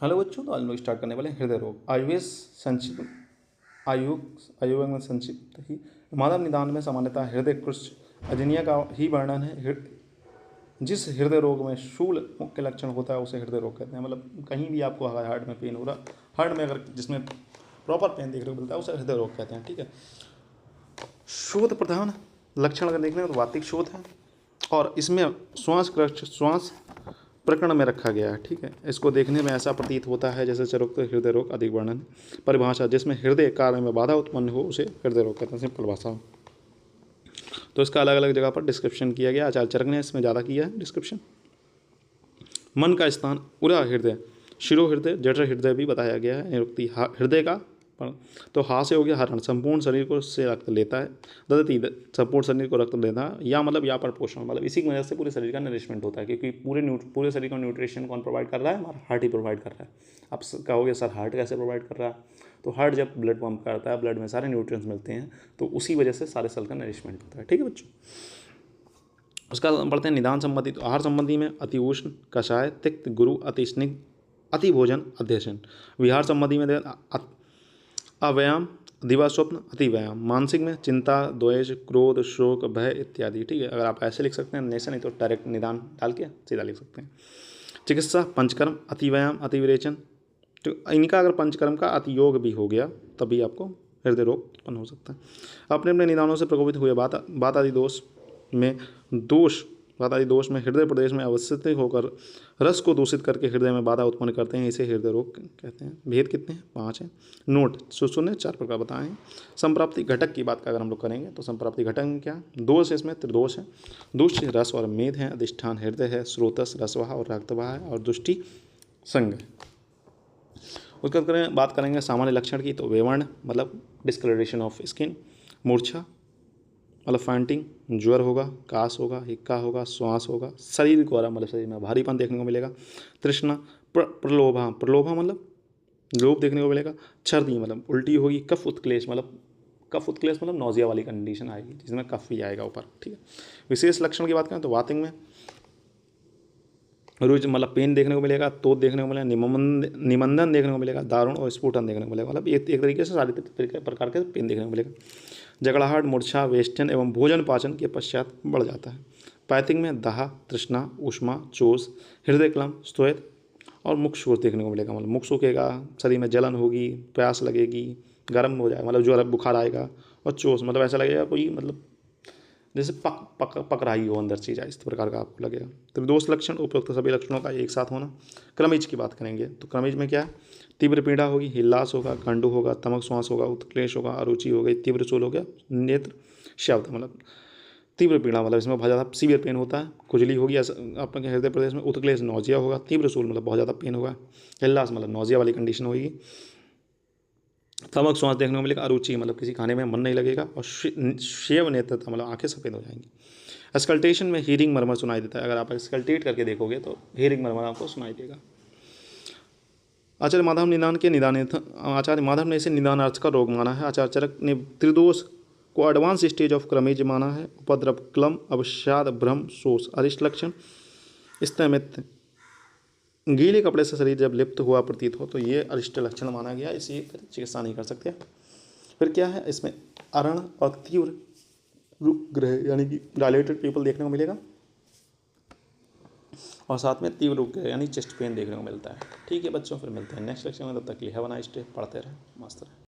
Hello बच्चों, तो आज हम लोग स्टार्ट करने वाले हैं हृदय रोग। आयुर्वेद संक्षिप्त आयुर्वेद में संक्षिप्त ही मानव निदान में सामान्यतः हृदय कृष्ण अजनिया का ही वर्णन है। जिस हृदय रोग में शूल मुख्य लक्षण होता है उसे हृदय रोग कहते हैं। मतलब कहीं भी आपको हार्ट में पेन हो रहा, हार्ट में अगर जिसमें प्रॉपर पेन देखने को मिलता है उसे हृदय रोग कहते हैं। ठीक है। शोथ प्रधान लक्षण अगर देखने तो वातिक शोथ है, और इसमें श्वास प्रकरण में रखा गया है। ठीक है। इसको देखने में ऐसा प्रतीत होता है जैसे चरोक्त हृदय रोग अधिक वर्णन। परिभाषा, जिसमें हृदय कार्य में बाधा उत्पन्न हो उसे हृदय रोग कहते हैं। सिंपल भाषा। तो इसका अलग अलग जगह पर डिस्क्रिप्शन किया गया। आचार्य चरक ने इसमें ज़्यादा किया है डिस्क्रिप्शन। मन का स्थान उरा हृदय, शिरो हृदय, जठर हृदय भी बताया गया है। निरुक्ति हृदय का तो हा से हो गया हरण, संपूर्ण शरीर को से रक्त लेता है। ददति संपूर्ण शरीर को रक्त देना, या मतलब या पर पोषण, मतलब इसी की वजह से पूरे शरीर का नरिशमेंट होता है, क्योंकि पूरे शरीर का न्यूट्रिशन कौन प्रोवाइड कर रहा है? हमारा हार्ट ही प्रोवाइड कर रहा है। आप कहोगे सर हार्ट कैसे प्रोवाइड कर रहा है? तो हार्ट जब ब्लड पंप करता है, ब्लड में सारे न्यूट्रिएंट्स मिलते हैं, तो उसी वजह से सारे सेल का नरिशमेंट होता है। ठीक है बच्चों। उसका पढ़ते हैं निदान संबंधी। तो आहार संबंधी में अति उष्ण, कषाय, तिक्त, गुरु, अति स्निग्ध, अति भोजन, अध्यसन। विहार संबंधी में अव्यायाम, दिवा स्वप्न, अति व्यायाम। मानसिक में चिंता, द्वेष, क्रोध, शोक, भय इत्यादि। ठीक है। अगर आप ऐसे लिख सकते हैं नेशन, नहीं तो डायरेक्ट निदान डाल के सीधा लिख सकते हैं। चिकित्सा पंचकर्म, अति व्यायाम, अति विरेचन। तो इनका अगर पंचकर्म का अति योग भी हो गया तभी आपको हृदय रोग उत्पन्न हो सकता है। अपने अपने निदानों से प्रकोपित हुए बात आदि दोष में हृदय प्रदेश में अवस्थित होकर रस को दूषित करके हृदय में बाधा उत्पन्न करते हैं, इसे हृदय रोग कहते हैं। भेद कितने हैं? 5 हैं। नोट सुने 4 प्रकार बताए हैं। संप्राप्ति घटक की बात का अगर हम लोग करेंगे तो संप्राप्ति घटक में क्या? दोष है, इसमें त्रिदोष है। दुष्ट रस और मेद है, अधिष्ठान हृदय है, स्रोतस रसवाह और रक्तवाह है, और दुष्टि संग है। उसके बाद बात करेंगे सामान्य लक्षण की। तो वेवर्ण मतलब डिस्कलरेशन ऑफ स्किन, मूर्छा मतलब फाइंटिंग, ज्वर होगा, कास होगा, हिक्का होगा, श्वास होगा, शरीर को मतलब शरीर में भारीपन देखने को मिलेगा। तृष्णा, प्रलोभा मतलब लोभ देखने को मिलेगा। छर्दी मतलब उल्टी होगी। कफ उत्क्लेश मतलब नौजिया वाली कंडीशन आएगी जिसमें कफ ही आएगा ऊपर। ठीक है। विशेष लक्षण की बात करें तो वातिंग में रुज मतलब पेन देखने को मिलेगा, तोत देखने को मिलेगा, निमंदन देखने को मिलेगा, दारुण और स्फुटन देखने को मिलेगा। मतलब एक तरीके से सारे प्रकार के पेन देखने को मिलेगा। जगड़ाहट, मूर्छा, वेष्टन एवं भोजन पाचन के पश्चात बढ़ जाता है। पैथिंग में दाह, तृष्णा, ऊष्मा, चोष, हृदय क्लम, श्वेत और मुख शोष देखने को मिलेगा। मतलब मुख सूखेगा, शरीर में जलन होगी, प्यास लगेगी, गर्म हो जाएगा मतलब ज्वर बुखार आएगा, और चोष मतलब ऐसा लगेगा कोई मतलब जैसे पक रही हो अंदर चीज़, इस प्रकार का आपको लगेगा। त्रिदोष लक्षण उपयुक्त सभी लक्षणों का एक साथ होना। क्रमिज की बात करेंगे तो क्रमिज में क्या है? तीव्र पीड़ा होगी, हिल्लास होगा, कंडू होगा, तमक श्वास होगा, उत्क्लेश होगा, अरुचि हो गई, तीव्र चूल हो गया, नेत्र शब्द मतलब तीव्र पीड़ा मतलब इसमें बहुत ज़्यादा सीवियर पेन होता है। खुजली होगी आपके हृदय प्रदेश में। उत्क्लेश नौजिया होगा। तीव्र चूल मतलब बहुत ज़्यादा पेन होगा। हिल्लास मतलब नौजिया वाली कंडीशन होगी। तमक श्वास देखने को मिलेगा। अरुचि मतलब किसी खाने में मन नहीं लगेगा। और शेव नेत्रता मतलब आंखें सफ़ेद हो जाएंगी। स्कल्टेशन में हीरिंग मरमर सुनाई देता है। अगर आप स्कल्टेट करके देखोगे तो हीरिंग मरमर आपको सुनाई देगा। आचार्य माधव ने इसे निदानार्थ का रोग माना है। आचार्य चरक ने त्रिदोष को एडवांस स्टेज ऑफ क्रमेज माना है। उपद्रव, क्लम, अवसाद, भ्रम, शोष, अरिष्ट लक्षण, स्तमित, गीले कपड़े से शरीर जब लिप्त हुआ प्रतीत हो तो ये अरिष्ट लक्षण माना गया। इसी चिकित्सा नहीं कर सकते। फिर क्या है इसमें? अरण और तीव्र रूपग्रह यानी कि डायलेटेड पीपल देखने को मिलेगा, और साथ में तीव्र रूपग्रह यानी चेस्ट पेन देखने को मिलता है। ठीक है बच्चों, फिर मिलते हैं नेक्स्ट लेक्चर में। तब तक हैव अ नाइस डे। पढ़ते रहें, मस्त रहें।